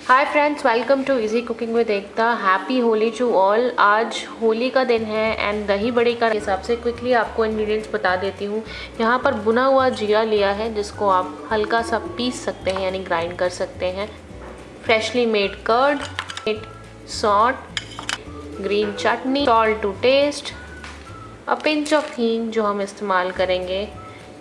Hi friends, welcome to easy cooking with Ekta. Happy Holi to all. आज होली का दिन है एंड दही बड़े का हिसाब से क्विकली आपको इंग्रेडिएंट्स बता देती हूँ। यहाँ पर भुना हुआ जीरा लिया है जिसको आप हल्का सा पीस सकते हैं यानी ग्राइंड कर सकते हैं। Freshly made curd, salt, green chutney, salt to taste, a pinch of hing जो हम इस्तेमाल करेंगे,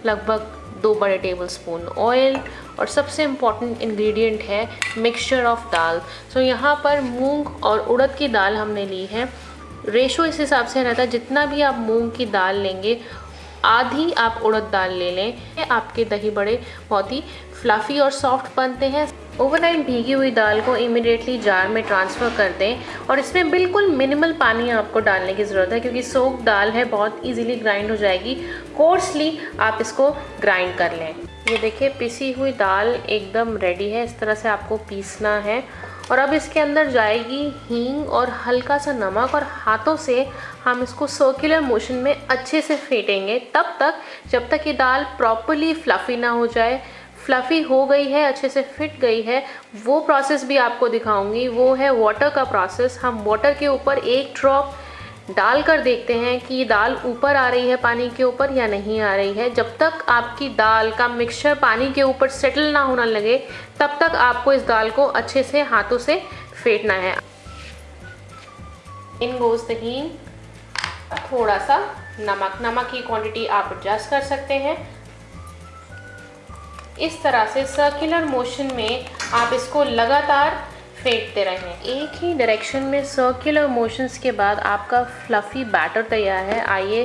लगभग 2 बड़े टेबलस्पून ऑयल और सबसे इम्पॉर्टेंट इंग्रेडिएंट है मिक्सचर ऑफ दाल। सो यहाँ पर मूंग और उड़द की दाल हमने ली है। रेशो इस हिसाब से रहता है जितना भी आप मूंग की दाल लेंगे आधी आप उड़द दाल ले लें। आपके दही बड़े बहुत ही फ्लफ़ी और सॉफ्ट बनते हैं। ओवरनाइट भीगी हुई दाल को इमीडिएटली जार में ट्रांसफ़र कर दें और इसमें बिल्कुल मिनिमल पानी आपको डालने की ज़रूरत है क्योंकि सोक्ड दाल है, बहुत इजीली ग्राइंड हो जाएगी। कोर्सली आप इसको ग्राइंड कर लें। ये देखिए पिसी हुई दाल एकदम रेडी है। इस तरह से आपको पीसना है और अब इसके अंदर जाएगी हींग और हल्का सा नमक और हाथों से हम इसको सर्कुलर मोशन में अच्छे से फेंटेंगे तब तक जब तक ये दाल प्रॉपरली फ्लफ़ी ना हो जाए। फ्लफ़ी हो गई है, अच्छे से फिट गई है, वो प्रोसेस भी आपको दिखाऊंगी। वो है वाटर का प्रोसेस। हम वाटर के ऊपर एक ड्रॉप डाल कर देखते हैं कि दाल ऊपर आ रही है पानी के ऊपर या नहीं आ रही है। जब तक आपकी दाल का मिक्सचर पानी के ऊपर सेटल ना होने लगे तब तक आपको इस दाल को अच्छे से हाथों से फेंटना है। इन गोज़ द हींग, थोड़ा सा नमक की क्वांटिटी आप एडजस्ट कर सकते हैं। इस तरह से सर्कुलर मोशन में आप इसको लगातार फेंटते रहें। एक ही डायरेक्शन में सर्कुलर मोशंस के बाद आपका फ्लफ़ी बैटर तैयार है। आइए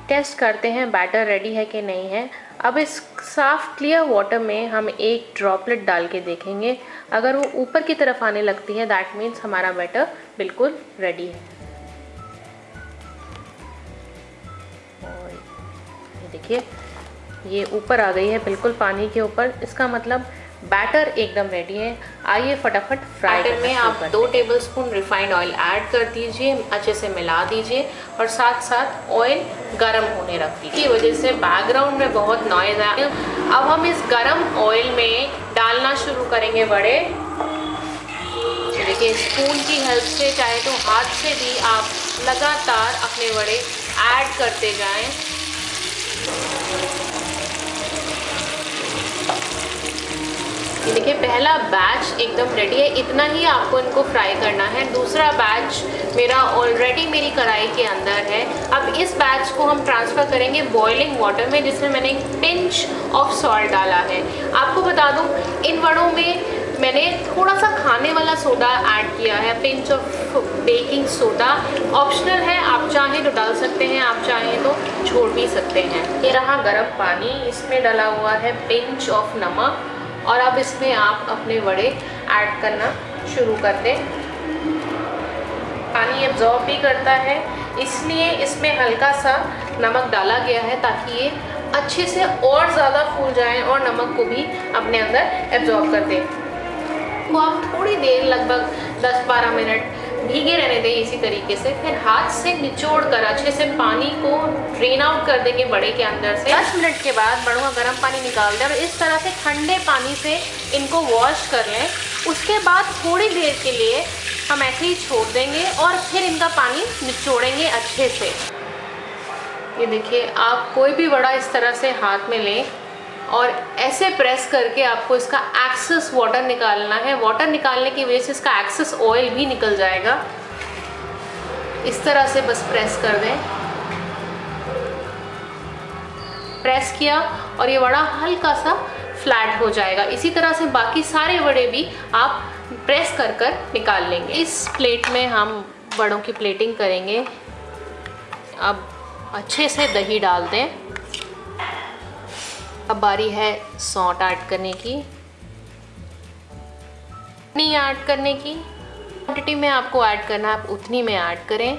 टेस्ट करते हैं बैटर रेडी है कि नहीं है। अब इस साफ क्लियर वाटर में हम एक ड्रॉपलेट डाल के देखेंगे। अगर वो ऊपर की तरफ आने लगती है दैट मीन्स हमारा बैटर बिल्कुल रेडी है। और ये देखिए ये ऊपर आ गई है बिल्कुल पानी के ऊपर, इसका मतलब बैटर एकदम रेडी है। आइए फटाफट फ्राई करना में आप 2 टेबलस्पून रिफाइंड ऑयल ऐड कर दीजिए, अच्छे से मिला दीजिए और साथ साथ ऑयल गरम होने रख दीजिए। की वजह से बैकग्राउंड में बहुत नॉइज़ है। अब हम इस गरम ऑयल में डालना शुरू करेंगे बड़े। देखिए स्पून की हेल्प से चाहे तो हाथ से भी आप लगातार अपने बड़े ऐड करते जाएं। ये देखिए पहला बैच एकदम रेडी है, इतना ही आपको इनको फ्राई करना है। दूसरा बैच मेरा ऑलरेडी मेरी कढ़ाई के अंदर है। अब इस बैच को हम ट्रांसफ़र करेंगे बॉइलिंग वाटर में जिसमें मैंने एक पिंच ऑफ सॉल्ट डाला है। आपको बता दूं इन वड़ों में मैंने थोड़ा सा खाने वाला सोडा ऐड किया है, pinch of baking soda. Optional है, आप चाहें तो डाल सकते हैं, आप चाहें तो छोड़ भी सकते हैं। ये रहा गर्म पानी, इसमें डाला हुआ है पिंच ऑफ नमक और अब इसमें आप अपने वड़े ऐड करना शुरू कर दें। पानी एब्जॉर्ब भी करता है इसलिए इसमें हल्का सा नमक डाला गया है ताकि ये अच्छे से और ज़्यादा फूल जाए और नमक को भी अपने अंदर एब्जॉर्ब कर दें। तो आप थोड़ी देर लगभग 10-12 मिनट भीगे रहने दें इसी तरीके से। फिर हाथ से निचोड़ कर अच्छे से पानी को ड्रेन आउट कर देंगे बड़े के अंदर से। 10 मिनट के बाद बड़ों का गर्म पानी निकाल दें और इस तरह से ठंडे पानी से इनको वॉश कर लें। उसके बाद थोड़ी देर के लिए हम ऐसे ही छोड़ देंगे और फिर इनका पानी निचोड़ेंगे अच्छे से। ये देखिए आप कोई भी बड़ा इस तरह से हाथ में लें और ऐसे प्रेस करके आपको इसका एक्सेस वाटर निकालना है। वाटर निकालने की वजह से इसका एक्सेस ऑयल भी निकल जाएगा। इस तरह से बस प्रेस कर दें। प्रेस किया और ये वड़ा हल्का सा फ्लैट हो जाएगा। इसी तरह से बाकी सारे वड़े भी आप प्रेस कर कर निकाल लेंगे। इस प्लेट में हम वड़ों की प्लेटिंग करेंगे। अब अच्छे से दही डाल दें। अब बारी है सौंठ ऐड करने की, नहीं ऐड करने की। क्वांटिटी में आपको ऐड करना है आप उतनी में ऐड करें।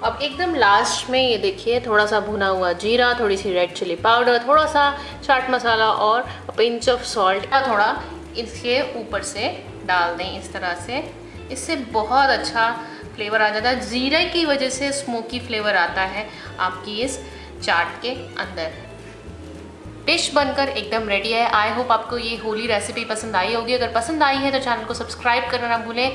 अब एकदम लास्ट में ये देखिए थोड़ा सा भुना हुआ जीरा, थोड़ी सी रेड चिली पाउडर, थोड़ा सा चाट मसाला और पिंच ऑफ सॉल्ट थोड़ा इसके ऊपर से डाल दें इस तरह से। इससे बहुत अच्छा फ्लेवर आ जाता है। जीरे की वजह से स्मोकी फ्लेवर आता है आपकी इस चाट के अंदर। डिश बनकर एकदम रेडी है। आई होप आपको ये होली रेसिपी पसंद आई होगी। अगर पसंद आई है तो चैनल को सब्सक्राइब करना ना भूलें,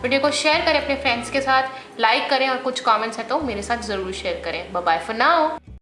वीडियो को शेयर करें अपने फ्रेंड्स के साथ, लाइक करें और कुछ कमेंट्स है तो मेरे साथ ज़रूर शेयर करें। Bye bye for now.